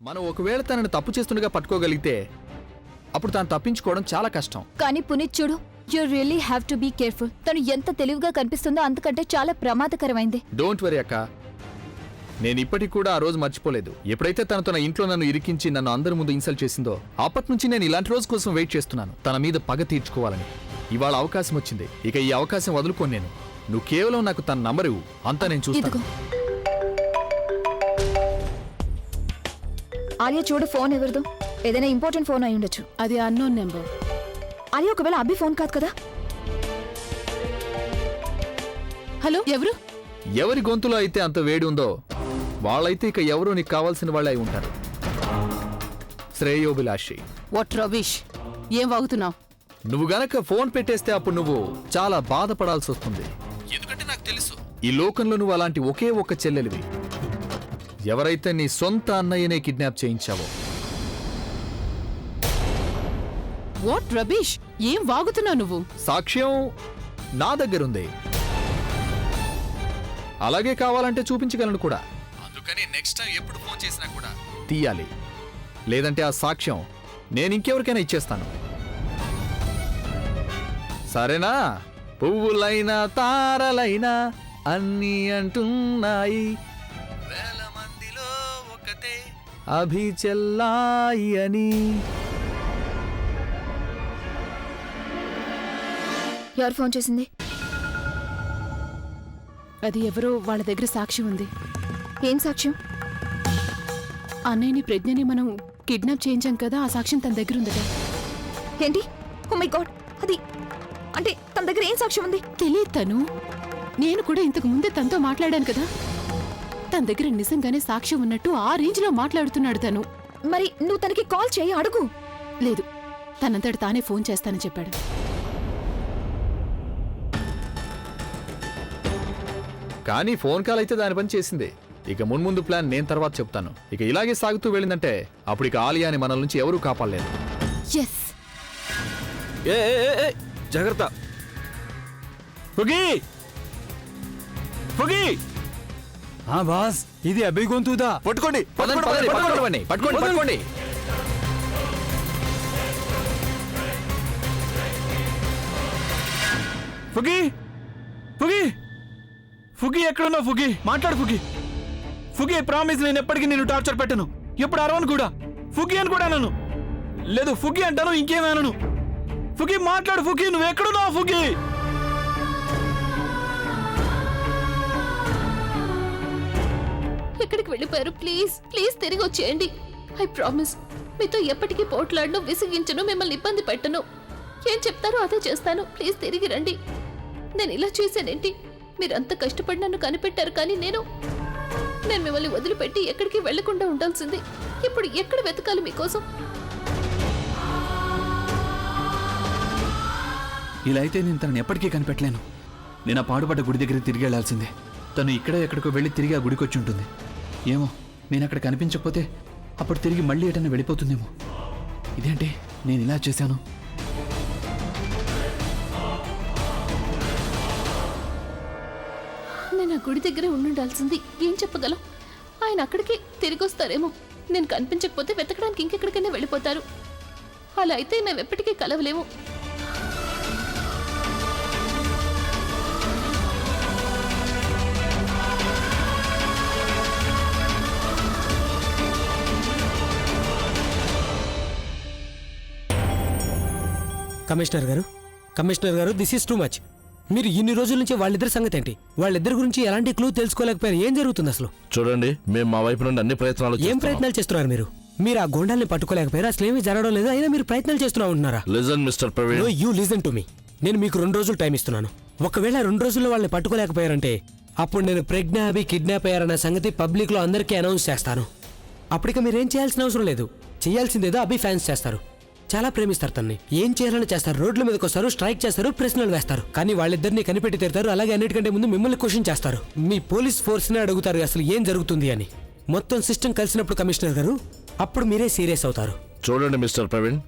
మనం ఒకవేళ తనని తప్పు చేస్తుండగా పట్టుకోగలిగితే అప్పుడు తాను తప్పించుకోవడం చాలా కష్టం. కానీ పునీత్ చూడు, you really have to be careful. తను ఎంత తెలివిగా కనిపిస్తుందో అంతకంటే చాలా ప్రమాదకరమైంది. డోంట్ వరీ అక్క, నేను ఇప్పటికి కూడా ఆ రోజు మర్చిపోలేదు. ఎప్పుడైతే తను తన ఇంట్లో నన్ను ఇరికించి నన్ను అందరి ముందు ఇన్సల్ట్ చేసిందో అప్పటి నుంచి నేను ఇలాంటి రోజు కోసం వెయిట్ చేస్తున్నాను, తన మీద పగ తీర్చుకోవాలని. ఇవాళ అవకాశం వచ్చింది, ఇక ఈ అవకాశం వదులుకోను నేను. నువ్వు కేవలం నాకు తన నంబర్ ఇవ్వు, అంతా నేను చూస్తాను. ఆలియా చూడు, ఫోన్ ఎవరిదో? ఏదైనా ఇంపార్టెంట్ ఫోన్ అయి ఉండొచ్చు. అది అన్నోన్ నెంబర్. ఆలియా ఒకవేళ అభి ఫోన్ కాదు కదా? హలో, ఎవరు? ఎవరి గొంతులో అయితే అంత వేడి ఉందో వాళ్ళైతే ఇక ఎవరో నీకు కావాల్సిన వాళ్ళే అయి ఉంటారు. శ్రేయోభిలాషి. వాట్ రవిష్, ఏం వాగుతున్నావు? నువ్వు గనక ఫోన్ పెట్టేస్తే అప్పుడు నువ్వు చాలా బాధపడాల్సి వస్తుంది. ఎందుకంటే నాకు తెలుసు ఈ లోకంలో నువ్వు అలాంటి ఒకే ఒక్క చెల్లెలివి, ఎవరైతే నీ సొంత అన్నయ్యనే కిడ్నాప్ చేయించావో. వాట్ రబీష్, ఏం వాగుతున్నావు నువ్వు? సాక్ష్యం నా దగ్గరుంది, అలాగే కావాలంటే చూపించగలను కూడా. అందుకని నెక్స్ట్ టైం ఎప్పుడు ఫోన్ చేసినా కూడా తీయాలి, లేదంటే ఆ సాక్ష్యం నేను ఇంకెవరికైనా ఇచ్చేస్తాను. సరేనా? పువ్వులైనా తారలైనా అన్నీ అంటున్నాయి, వేల మందిలో ఒకటే అభిచెల్లాయి అని. ఎవరు ఫోన్ చేసింది? అది ఎవరో, వాళ్ళ దగ్గర సాక్ష్యం ఉంది. ఏం సాక్ష్యం? అన్నయ్యని ప్రజ్ఞని మనం కిడ్నాప్ చేయించాం కదా, ఆ సాక్ష్యం తన దగ్గర ఉందట. ఏంటి? ఓ మై గాడ్, అది అంటే తన దగ్గర ఏం సాక్ష్యం ఉంది? తెలియదు తను. నేను కూడా ఇంతకు ముందే తనతో మాట్లాడాను కదా, తన దగ్గర నిజంగానే సాక్ష్యం ఉన్నట్టు ఆ రేంజ్ లో మాట్లాడుతున్నాడు తను. మరి నువ్వు తనకి కాల్ చేయి, అడుగు. లేదు, తనంతట తానే ఫోన్ చేస్తానని చెప్పాడు. కానీ ఫోన్ కాల్ అయితే దాని పని చేసింది. ఇక మున్ముందు ప్లాన్ నేను తర్వాత చెప్తాను. ఇక ఇలాగే సాగుతూ వెళ్ళిందంటే అప్పుడు ఇక ఆలియాని మనల నుంచి ఎవరూ కాపాడలేరు. ఎస్. జాగ్రత్త. ఫుగి ఫుగి. బాస్, ఇది అభి గొంతుదా? పట్టుకోండి పదండి, పదండి, పట్టుకోండి, పట్టుకోండి, పట్టుకోండి. ఫుగి ఫుగి ఫుగి, ఎక్కడున్నావు ఫుగి? మాట్లాడు ఫుగి. ఫుగి, ప్రామిస్, నేను ఎప్పటికీ నేను టార్చర్ పెట్టను, ఎప్పుడు అరవను కూడా. ఫుగి అని కూడా అనను. లేదు, ఫుగి అంటాను, ఇంకేమనను. ఫుగి మాట్లాడు ఫుగి, నువ్వు ఎక్కడున్నావు ఫుగి? ఎక్కడికి వెళ్ళిపోయారు? ప్లీజ్ ప్లీజ్ తిరిగి వచ్చేయండి. ఐ ప్రామిస్, మీతో ఎప్పటికీ పోట్లాడను, విసిగించను, మిమ్మల్ని ఇబ్బంది పెట్టను. ఏం చెప్తారో అదే చేస్తాను. ప్లీజ్ తిరిగి రండి. నేను ఇలా చేశానేంటి? మీరంత కష్టపడి నన్ను కనిపెట్టారు, కానీ నేను మిమ్మల్ని వదిలిపెట్టి ఎక్కడికి వెళ్లకుండా ఉండాల్సింది. ఇప్పుడు ఎక్కడ వెతకాలి మీకోసం? ఇలా అయితే నేను తనని ఎప్పటికీ కనిపెట్టలేను. నేను ఆ పాడుపడ్డ గుడి దగ్గరికి తిరిగి వెళ్లాల్సిందే. తను ఇక్కడ ఎక్కడికో వెళ్ళి తిరిగి ఆ గుడికి వచ్చి ఉంటుంది. ఏమో, నేను అక్కడ కనిపించకపోతే అప్పుడు తిరిగి మళ్ళీ ఎటన్నా వెళ్ళిపోతుందేమో. ఇదేంటి నేను ఇలా చేశాను? నేను ఆ గుడి దగ్గరే ఉండాల్సింది. ఏం చెప్పగలం? ఆయన అక్కడికి తిరిగి వస్తారేమో. నేను కనిపించకపోతే వెతకడానికి ఇంకెక్కడికైనా వెళ్ళిపోతారు. అలా అయితే మేము ఎప్పటికీ కలవలేము. కమిషనర్ గారు, దిస్ ఈస్ టూ మచ్. మీరు ఇన్ని రోజుల నుంచి వాళ్ళిద్దరి సంగతి ఏంటి? వాళ్ళిద్దరి గురించి ఎలాంటి క్లూ తెలుసుకోలేకపోయారు. ఏం జరుగుతుంది అసలు? చూడండి, మేము మా వైపు నుండి అన్ని ప్రయత్నాలు ఏం ప్రయత్నాలు చేస్తున్నారు మీరు? మీరు ఆ గోండాల్ని పట్టుకోలేకపోయారు, అసలు ఏమీ జరగడం లేదు, అయినా మీరు ప్రయత్నాలు చేస్తున్నా ఉంటున్నారా? Listen mister Praveen, you listen to me. నేను మీకు 2 రోజులు టైం ఇస్తున్నాను. ఒకవేళ 2 రోజుల్లో వాళ్ళని పట్టుకోలేకపోయారంటే అప్పుడు నేను ప్రజ్ఞ అభి కిడ్నాప్ అయ్యారన్న సంగతి పబ్లిక్ లో అందరికీ అనౌన్స్ చేస్తాను. అప్పటిక మీరేం చేయాల్సిన అవసరం లేదు. చేయాల్సిందేదో అభి ఫ్యాన్స్ చేస్తారు. చాలా ప్రేమిస్తారు తన్ని. ఏం చేయాలని చేస్తారు, రోడ్ల మీదకి వస్తారు, స్ట్రైక్ చేస్తారు, ప్రశ్నలు వేస్తారు. కానీ వాళ్ళిద్దరిని కనిపెట్టి తీరుతారు. అలాగే అన్నిటికంటే ముందు మిమ్మల్ని క్వశ్చన్ చేస్తారు. మీ పోలీస్ ఫోర్స్ ని అడుగుతారు అసలు ఏం జరుగుతుంది అని. మొత్తం సిస్టమ్ కలిసినప్పుడు కమిషనర్ గారు అప్పుడు మీరే సీరియస్ అవుతారు. చూడండి మిస్టర్ ప్రవీణ్,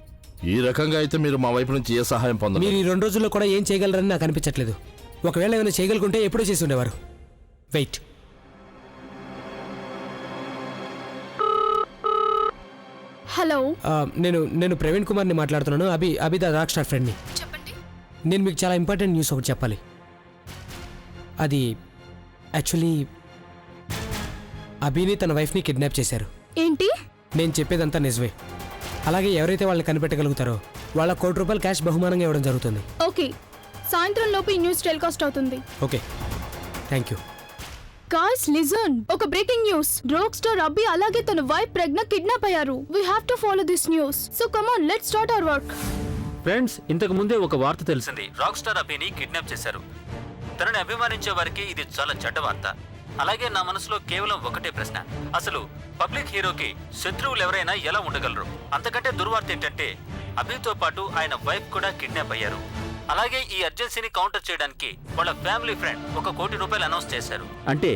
ఈ రకంగా అయితే మీరు మా వైపు నుంచి ఏ సహాయం పొందరు. మీరు ఈ 2 రోజుల్లో కూడా ఏం చేయగలరని నాకు అనిపించట్లేదు. ఒకవేళ ఏమైనా చేయగలుగుంటే ఎప్పుడో చేసి ఉండేవారు. వెయిట్. హలో, నేను ప్రవీణ్ కుమార్ని మాట్లాడుతున్నాను. అభి ద రాక్ స్టార్ ఫ్రెండ్ని. చెప్పండి. నేను మీకు చాలా ఇంపార్టెంట్ న్యూస్ ఒకటి చెప్పాలి. అది యాక్చువల్లీ అభిని తన వైఫ్ని కిడ్నాప్ చేశారు. ఏంటి? నేను చెప్పేదంతా నిజమే. అలాగే ఎవరైతే వాళ్ళని కనిపెట్టగలుగుతారో వాళ్ళ ₹1,00,00,000 క్యాష్ బహుమానంగా ఇవ్వడం జరుగుతుంది. ఓకే, సాయంత్రం లోపు ఈ న్యూస్ టెలికాస్ట్ అవుతుంది. Okay, thank you. Guys listen, ఒక breaking news. Rock star Abbi అలాగే తన వైఫ్ ప్రజ్ఞ కిడ్నాప్ అయ్యారు. We have to follow this news. So come on, let's start our work. Friends, ఇంతకు ముందే ఒక వార్త తెలిసింది. రాక్ స్టార్ అభిని కిడ్నాప్ చేశారు. తనని అభిమానించే వారికి ఇది చాలా చెడ్డ వార్త. అలాగే నా మనసులో కేవలం ఒకటే ప్రశ్న, అసలు పబ్లిక్ హీరోకి శత్రువులు ఎవరైనా ఎలా ఉండగలరు? అంతకంటే దుర్వార్త ఏంటంటే అభితో పాటు ఆయన వైఫ్ కూడా కిడ్నాప్ అయ్యారు. అలాగే ఈ అర్జెన్సీని కౌంటర్ చేయడానికి వాళ్ళ ఫ్యామిలీ ఫ్రెండ్ ₹1,00,00,000 అనౌన్స్ చేశారు. అంటే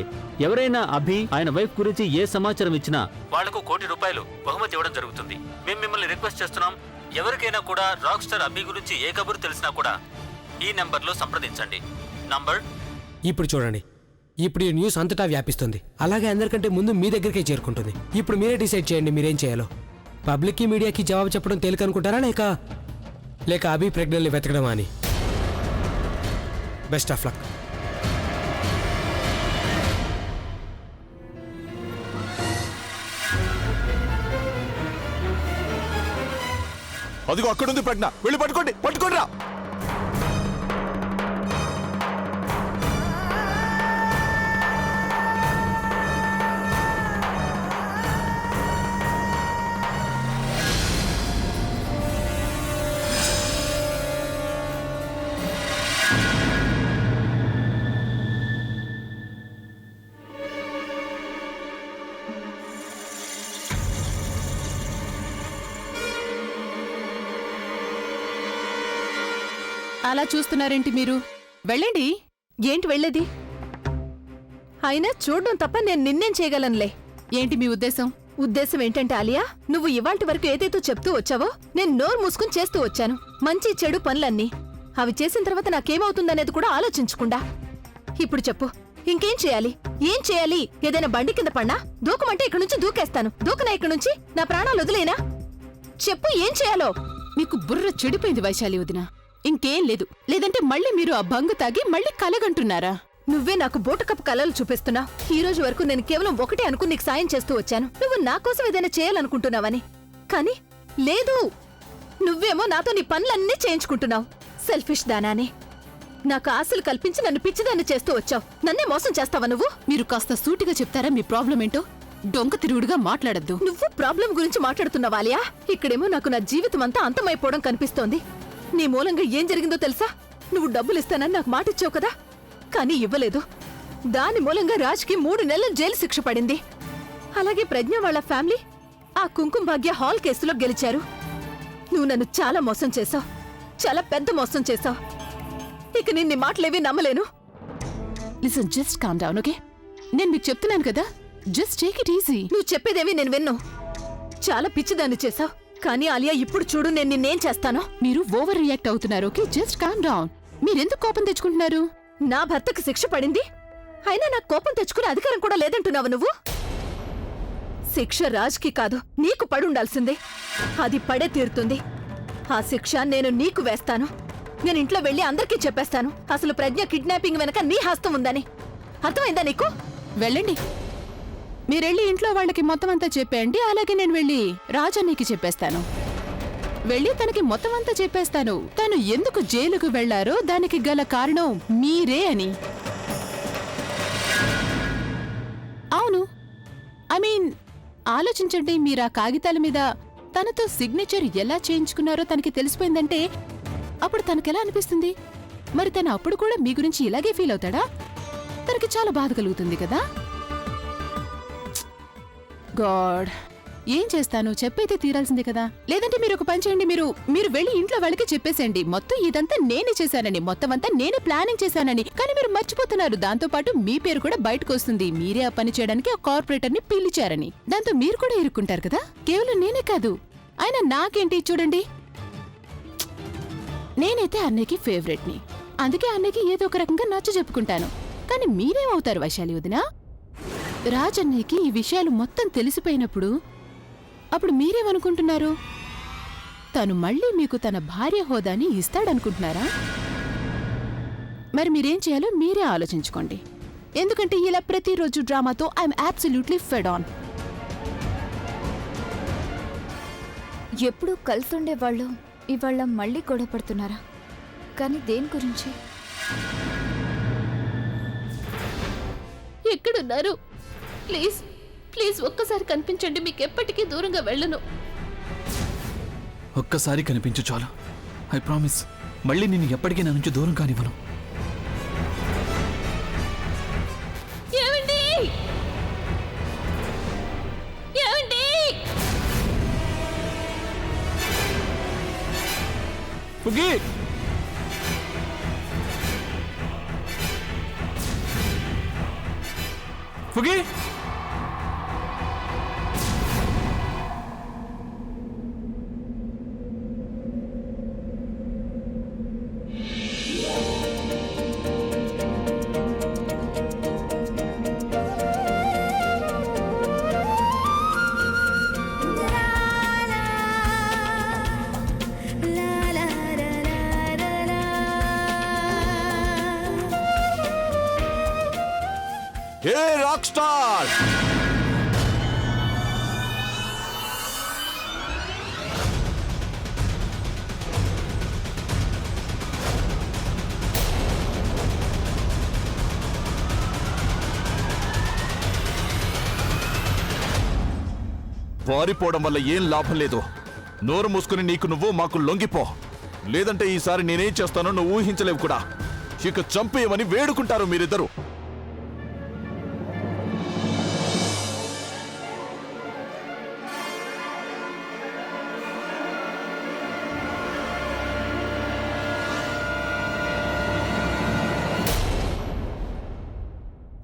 ఎవరైనా అభి ఆయన వైఫ్ గురించి ఏ సమాచారం ఇచ్చినా వాళ్లకు ₹1,00,00,000 బహుమతి ఇవ్వడం జరుగుతుంది. మేము మిమ్మల్ని రిక్వెస్ట్ చేస్తున్నాం, ఎవరికైనా కూడా రాక్ స్టార్ అభి గురించి ఏ కబురు తెలిసినా కూడా ఈ నెంబర్లో సంప్రదించండి. నంబర్ ఇప్పుడు చూడండి, ఇప్పుడు ఈ న్యూస్ అంతటా వ్యాపిస్తుంది. అలాగే అందరికంటే ముందు మీ దగ్గరికే చేరుకుంటుంది. ఇప్పుడు మీరే డిసైడ్ చేయండి మీరేం చేయాలో. పబ్లిక్కి మీడియాకి జవాబు చెప్పడం తేలికనుకుంటారా, లేక అభి ప్రెగ్నెంట్ని వెతకడమా అని? Best of luck. అదిగో అక్కడుంది ప్రజ్ఞ, వెళ్ళి పట్టుకోండి రా. అలా చూస్తున్నారేంటి మీరు? వెళ్ళండి. ఏంటి వెళ్ళేది? అయినా చూడడం తప్ప నేను నిన్నేం చేయగలనులే. ఏంటి మీ ఉద్దేశం? ఉద్దేశం ఏంటంటే ఆలియా, నువ్వు ఇవాల్టి వరకు ఏదైతే చెప్తూ వచ్చావో నేను నోరు మూసుకుని చేస్తూ వచ్చాను. మంచి చెడు పనులన్నీ. అవి చేసిన తర్వాత నాకేమవుతుందనేది కూడా ఆలోచించకుండా. ఇప్పుడు చెప్పు, ఇంకేం చేయాలి? ఏం చేయాలి? ఏదైనా బండి కింద పడినా దూకమంటే ఇక్కడి నుంచి దూకేస్తాను. దూకనా ఇక్కడి నుంచి? నా ప్రాణాలు వదిలేనా? చెప్పు, ఏం చేయాలో? మీకు బుర్ర చెడిపోయింది వైశాలి వదిన. ఇంకేం లేదు. లేదంటే మళ్ళీ మీరు ఆ బంగు తాగి మళ్ళీ కలగంటున్నారా? నువ్వే నాకు బోటకప్పు కలలు చూపిస్తున్నా. ఈ రోజు వరకు నేను కేవలం ఒకటే అనుకుని నీకు సాయం చేస్తూ వచ్చాను, నువ్వు నా కోసం ఏదైనా చేయాలనుకుంటున్నావని. కానీ లేదు, నువ్వేమో నాతో నీ పనులన్నీ చేయించుకుంటున్నావు. సెల్ఫిష్ దానానే. నాకు ఆశలు కల్పించి నన్ను పిచ్చిదాన్ని చేస్తూ వచ్చావు. నన్నే మోసం చేస్తావా నువ్వు? మీరు కాస్త సూటిగా చెప్తారా మీ ప్రాబ్లం ఏంటో? డొంక తిరుగుడుగా మాట్లాడద్దు. నువ్వు ప్రాబ్లం గురించి మాట్లాడుతున్నావాలియా? ఇక్కడేమో నాకు నా జీవితం అంతా అంతమైపోవడం కనిపిస్తోంది. నీ మూలంగా ఏం జరిగిందో తెలుసా? నువ్వు డబ్బులిస్తానని నాకు మాటిచ్చావు కదా, కానీ ఇవ్వలేదు. దాని మూలంగా రాజ్కి 3 నెలల జైలు శిక్ష పడింది. అలాగే ప్రజ్ఞ వాళ్ళ ఫ్యామిలీ ఆ కుంకుమ భాగ్య హాల్ కేసులో గెలిచారు. నువ్వు నన్ను చాలా మోసం చేశావు, చాలా పెద్ద మోసం చేశావు. ఇక నిన్ని మాటలేవి నమ్మలేను. Listen, just calm down, okay? నేను మీకు చెప్తున్నాను కదా, జస్ట్ టేక్ ఇట్ ఈజీ. నువ్వు చెప్పేదేవి నేను విన్ను. చాలా పిచ్చిదాన్ని చేశావు. కానీ ఆలియా, ఇప్పుడు చూడు నేను నిన్నేం చేస్తానో. మీరు ఓవర్ రియాక్ట్ అవుతున్నారు, ఓకే? Just calm down. మీరెందుకు కోపం తెచ్చుకుంటున్నారు? నా భర్తకు శిక్ష పడింది, అయినా నాకు కోపం తెచ్చుకునే అధికారం కూడా లేదంటున్నావు నువ్వు. శిక్ష రాజ్కి కాదు, నీకు పడుండాల్సిందే. అది పడే తీరుతుంది. ఆ శిక్ష నేను నీకు వేస్తాను. నేను ఇంట్లో వెళ్ళి అందరికీ చెప్పేస్తాను అసలు ప్రజ్ఞ కిడ్నాపింగ్ వెనక నీ హస్తం ఉందని. అర్థమైందా నీకు? వెళ్ళండి, మీరెళ్ళి ఇంట్లో వాళ్ళకి మొత్తం అంతా చెప్పేయండి. అలాగే నేను వెళ్ళి రాజన్నకి చెప్పేస్తాను. వెళ్ళి తనకి మొత్తం అంతా చెప్పేస్తాను. తను ఎందుకు జైలుకు వెళ్లారో దానికి గల కారణం మీరే అని. అవును, ఐ మీన్ ఆలోచించండి. మీరు ఆ కాగితాల మీద తనతో సిగ్నేచర్ ఎలా చేయించుకున్నారో తనకి తెలిసిపోయిందంటే అప్పుడు తనకెలా అనిపిస్తుంది? మరి తను అప్పుడు కూడా మీ గురించి ఇలాగే ఫీల్ అవుతాడా? తనకి చాలా బాధ కలుగుతుంది కదా. గాడ్, ఏం చేస్తాను? చెప్పైతే తీరాల్సిందే కదా. లేదంటే మీరు ఒక పని చేయండి, మీరు వెళ్ళి ఇంట్లో వాళ్ళకి చెప్పేసేయండి మొత్తం ఇదంతా నేనే చేశానని, మొత్తం అంతా నేనే ప్లానింగ్ చేశానని. కానీ మీరు మర్చిపోతున్నారు, దాంతో పాటు మీ పేరు కూడా బయటకు వస్తుంది. మీరే ఆ పని చేయడానికి ఆ కార్పొరేటర్ ని పిలిచారని. దాంతో మీరు కూడా ఇరుక్కుంటారు కదా. కేవలం నేనే కాదు, అయినా నాకేంటి చూడండి, నేనైతే అన్నయ్యకి ఫేవరెట్ ని, అందుకే అన్నయ్యకి ఏదో ఒక రకంగా నచ్చ చెప్పుకుంటాను. కానీ మీరేమవుతారు వైశాలి వదినా? రాజన్నయ్యకి ఈ విషయాలు మొత్తం తెలిసిపోయినప్పుడు అప్పుడు మీరేమనుకుంటున్నారు? తను మళ్ళీ మీకు తన భార్య హోదాని ఇస్తాడనుకుంటున్నారా? మరి మీరేం చేయాలో మీరే ఆలోచించుకోండి. ఎందుకంటే ఇలా ప్రతిరోజు డ్రామాతో ఐఎమ్ అబ్సల్యూట్లీ ఫెడ్ ఆన్. ఎప్పుడూ కలిసుండేవాళ్ళు ఇవాళ మళ్ళీ గొడవ పడుతున్నారా? కానీ దేని గురించి? ఎక్కడున్నారు? ప్లీజ్ ప్లీజ్ ఒక్కసారి కనిపించండి. మీకు ఎప్పటికీ దూరంగా వెళ్ళను. ఒక్కసారి కనిపించు చాలు. ఐ ప్రామిస్, మళ్ళీ నేను ఎప్పటికీ నా నుంచి దూరం కానివ్వను. ఏమండి? ఏమండి? ఫుగి! ఫుగి! A rock star! పారిపోవడం వల్ల ఏం లాభం లేదు. నోరు మూసుకుని నీకు నువ్వు మాకు లొంగిపో. లేదంటే ఈసారి నేనేం చేస్తానో నువ్వు ఊహించలేవు కూడా. ఇక చంపేయమని వేడుకుంటారు మీరిద్దరు.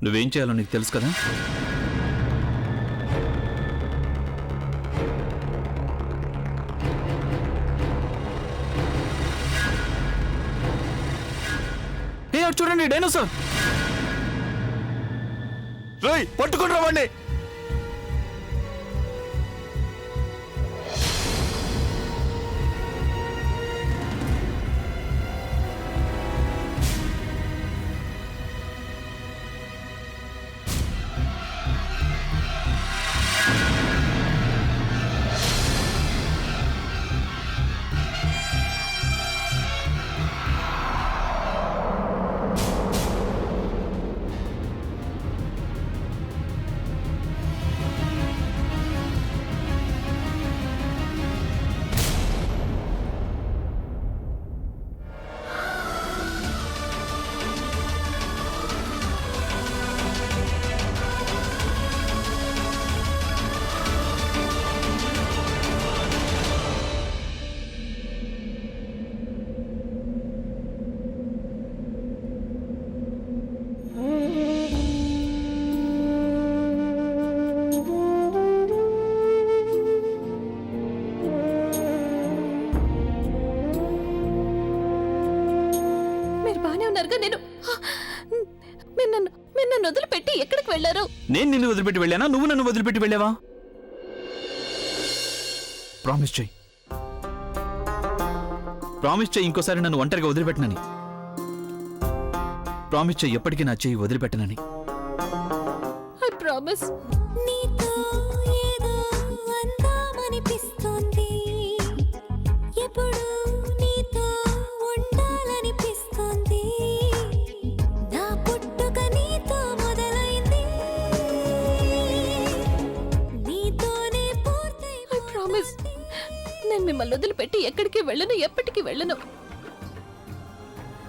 నువ్వేం చేయాలో నీకు తెలుసు కదా? అటు చూడండి, డైనోసార్! రేయ్, పట్టుకుని రావండి. మీరు నన్ను వదిలిపెట్టి ఎక్కడికి వెళ్ళారు? నేను నిన్ను వదిలిపెట్టి వెళ్ళానా? నువ్వు నన్ను వదిలిపెట్టి వెళ్ళావా? ప్రామిస్ చెయ్యి. ప్రామిస్ చెయ్యి, ఇంకోసారి నన్ను ఒంటరిగా వదిలిపెట్టనని. ప్రామిస్ చెయ్యి, ఎప్పటికీ నా చెయ్యి వదిలిపెట్టనని. I promise. నేను మిమ్మల్ని వదిలిపెట్టి ఎక్కడికి వెళ్ళను, ఎప్పటికీ వెళ్ళను.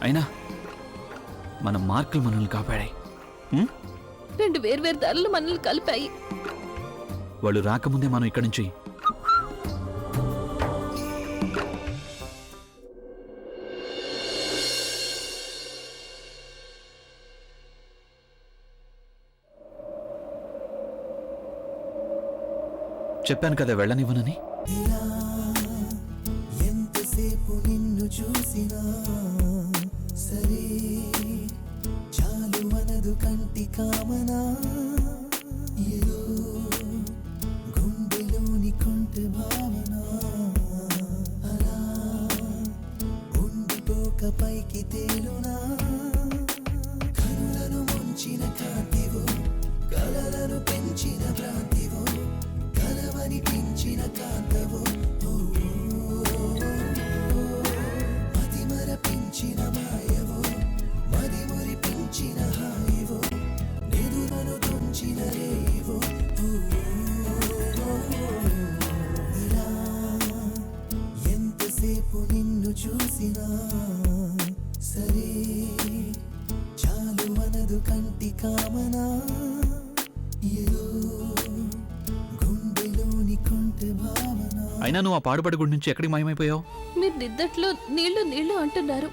అయినా మన మార్కులు మనల్ని కాపాడాయి. రెండు వేర్వేరు దారులు మనల్ని కలిపాయి. వాళ్ళు రాకముందే మనం ఇక్కడి నుంచి చెప్పాను కదా వెళ్ళనివ్వనని. ఎంతసేపు నిన్ను చూసినా సరే చాలు మనదు కంటి కామనా, ఏదో గుండెలోని కొంట పైకి తేలునా కనులను ముంచిన కాంతివో కలలను పెంచిన భ్రాంతివో కలవనిపించిన కాంతవో మది మరపించిన మాయవో మది మురిపించిన హాయివో నిదురను తుంచిన రేవో ఇలా ఎంతసేపు నిన్ను చూసినా సరే చాలు మనదు కంటి కామనా ఏదో గుండెలోని కొంటె భావన. అయినా నువ్వు ఆ పాడుపడి గుడి నుంచి ఎక్కడికి మాయమైపోయావు? మీరు నిద్దట్లో నీళ్లు నీళ్లు అంటున్నారు.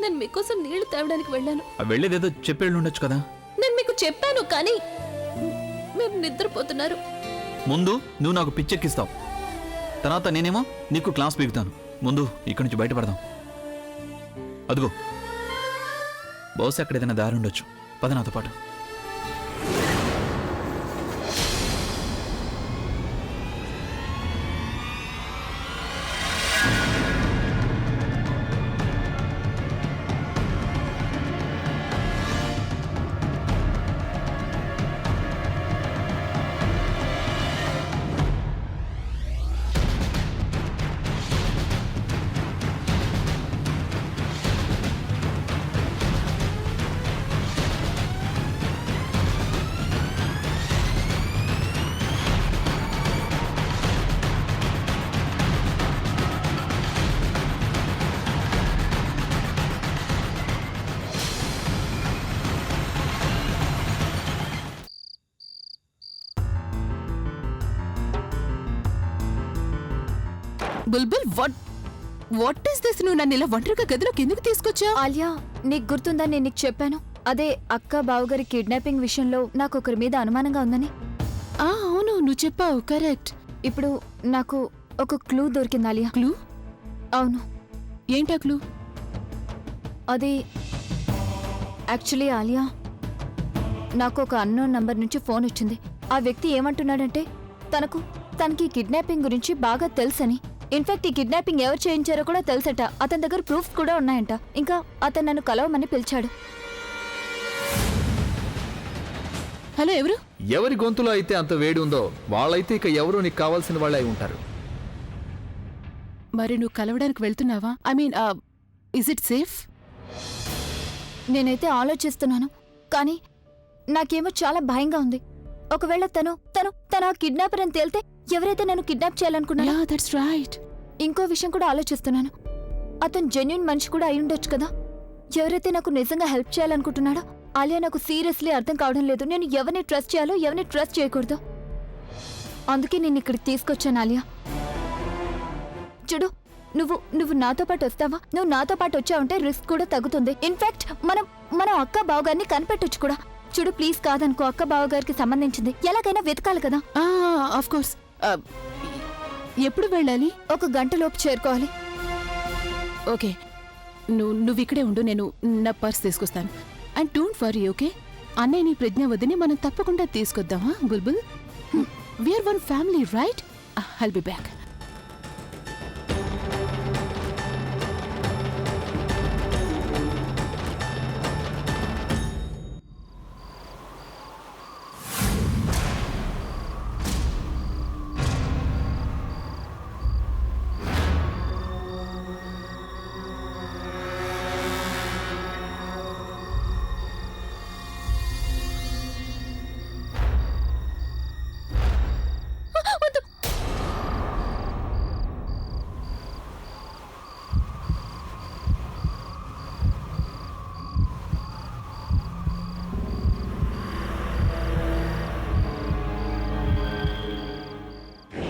నేను మీకోసం నీళ్లు తేవడానికి వెళ్ళాను. ఆ వెళ్ళేదేదో చెప్పేళ్ళు ఉండొచ్చు కదా. నేను మీకు చెప్పాను కానీ మీరు నిద్రపోతున్నారు. ముందు నువ్వు నాకు పిచ్చెక్కిస్తావు, తర్వాత నేనేమో నీకు క్లాస్ పీకుతాను. ముందు ఇక్కడి నుంచి బయటపడదాం. అదిగో బహుశా అక్కడ ఏదైనా దారి ఉండొచ్చు. పద నాతో పాటు. బుల్బుల్ వాట్ ఇస్ దిస్? నువ్వు నన్ను ఇలా ఒంటరిగా గదిలోకి ఎందుకు తీసుకొచ్చావు? ఆలియా, నీకు గుర్తుందా నేను నీకు చెప్పాను అదే అక్క బావగారి కిడ్నాపింగ్ విషయంలో నాకు ఒకరి మీద అనుమానంగా ఉందని? అవును, నువ్వు చెప్పావు. కరెక్ట్. ఇప్పుడు నాకు ఒక క్లూ దొరికింది ఆలియా. క్లూ? అవును. ఏంటా క్లూ? అది యాక్చువల్లీ ఆలియా, నాకు ఒక అన్నోన్ నంబర్ నుంచి ఫోన్ వచ్చింది. ఆ వ్యక్తి ఏమంటున్నాడంటే తనకి కిడ్నాపింగ్ గురించి బాగా తెలుసని, ఇన్ఫాక్ట్ ఈ కిడ్నాపింగ్ ఎవరు చేయించారో కూడా తెలుసట. అతని దగ్గర ప్రూఫ్స్ కూడా ఉన్నాయంట. ఇంకా అతను నన్ను కలవమని పిలిచాడు. హలో, ఎవరు? ఎవరి గొంతులో అయితే అంత వేడి ఉందో వాళ్ళైతే ఇక ఎవరో నీకు కావాల్సిన వాళ్ళే అయి ఉంటారు. మరి నువ్వు కలవడానికి వెళ్తున్నావా? I mean, is it safe? నేనైతే ఆలోచిస్తున్నాను, కానీ నాకేమో చాలా భయంగా ఉంది. ఒకవేళ తన కిడ్నాపర్ అని తేలితే ఎవరైతే నన్ను కిడ్నాప్ చేయాలనుకున్నారో. That's right. ఇంకో విషయం కూడా ఆలోచిస్తున్నాను. అతను జెన్యూన్ మనిషి కూడా అయి ఉండొచ్చు కదా. ఎవరైతే నాకు నిజంగా హెల్ప్ చేయాలనుకుంటున్నాడో. ఆలియా, నాకు సీరియస్లీ అర్థం కావడం లేదు. నేను ఎవరిని ట్రస్ట్ చేయాలో, ఎవరిని ట్రస్ట్ చేయకూడదు. అందుకే నేను ఇక్కడికి తీసుకొచ్చాను ఆలియా. చూడు, నువ్వు నాతో పాటు వస్తావా? నువ్వు నాతో పాటు వచ్చావంటే రిస్క్ కూడా తగ్గుతుంది. ఇన్ఫాక్ట్ మనం అక్క బావగారిని కనిపెట్టొచ్చు కూడా. చూడు, ప్లీజ్ కాదనుకో, అక్క బావగారికి సంబంధించింది ఎలాగైనా వెతకాలి కదా. Of course. ఎప్పుడు వెళ్ళాలి? ఒక గంటలోపు చేరుకోవాలి. ఓకే, నువ్వు ఇక్కడే ఉండు, నేను నా పర్స్ తీసుకొస్తాను. And don't worry, okay? అన్నయ్యని ప్రజ్ఞ వద్దని మనం తప్పకుండా తీసుకొద్దామా Bulbul? We are one family, right? I'll be back.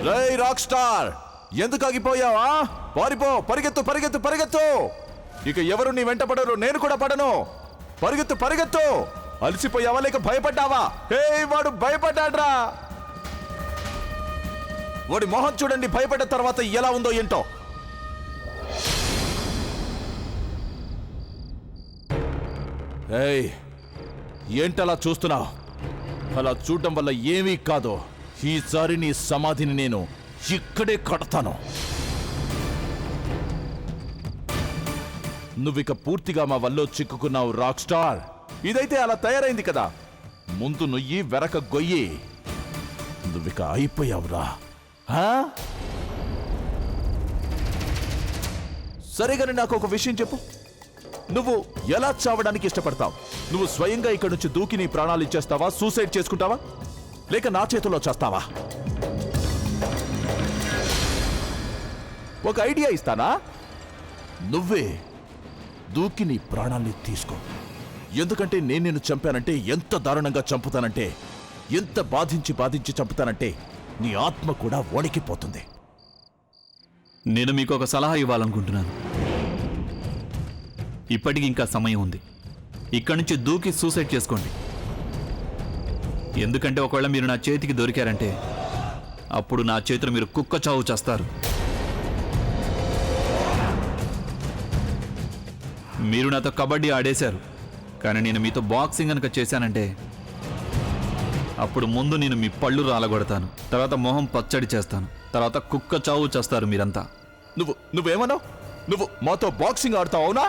రేయ్ రాక్ స్టార్, ఎందుకు ఆగిపోయావా? పారిపో, పరిగెత్తు పరిగెత్తు పరిగెత్తు. ఇక ఎవరు నీ వెంట పడరు, నేను కూడా పడను. పరిగెత్తు పరిగెత్తు. అలసిపోయావా లేక భయపడ్డావా? హే, వాడు భయపడ్డాడ్రా. వాడి మొహం చూడండి, భయపడ్డ తర్వాత ఎలా ఉందో ఏంటో. ఏయ్, ఏంటలా చూస్తున్నావు? అలా చూడటం వల్ల ఏమీ కాదు. ఈసారి నీ సమాధిని నేను ఇక్కడే కడతాను. నువ్విక పూర్తిగా మా వల్లో చిక్కుకున్నావు రాక్ స్టార్. ఇదైతే అలా తయారైంది కదా, ముందు నుయ్యి వెనక గొయ్యి. నువ్విక అయిపోయావురా. సరేగాని నాకు ఒక విషయం చెప్పు, నువ్వు ఎలా చావడానికి ఇష్టపడతావు? నువ్వు స్వయంగా ఇక్కడి నుంచి దూకి నీ ప్రాణాలు ఇచ్చేస్తావా, సూసైడ్ చేసుకుంటావా, లేక నా చేతుల్లో చేస్తావా? ఒక ఐడియా ఇస్తానా? నువ్వే దూకి నీ ప్రాణాల్ని తీసుకో. ఎందుకంటే నేను నిన్ను చంపానంటే ఎంత దారుణంగా చంపుతానంటే, ఎంత బాధించి చంపుతానంటే నీ ఆత్మ కూడా వణికిపోతుంది. నేను మీకు ఒక సలహా ఇవ్వాలనుకుంటున్నాను. ఇప్పటికి ఇంకా సమయం ఉంది. ఇక్కడి నుంచి దూకి సూసైడ్ చేసుకోండి. ఎందుకంటే ఒకవేళ మీరు నా చేతికి దొరికారంటే అప్పుడు నా చేతులు మీరు కుక్క చావు చేస్తారు. మీరు నాతో కబడ్డీ ఆడేశారు, కానీ నేను మీతో బాక్సింగ్ కనుక చేశానంటే అప్పుడు ముందు నేను మీ పళ్ళు రాలగొడతాను, తర్వాత మొహం పచ్చడి చేస్తాను, తర్వాత కుక్క చావు చేస్తారు మీరంతా. నువ్వేమన్నావు? నువ్వు మాతో బాక్సింగ్ ఆడతావు, అవునా?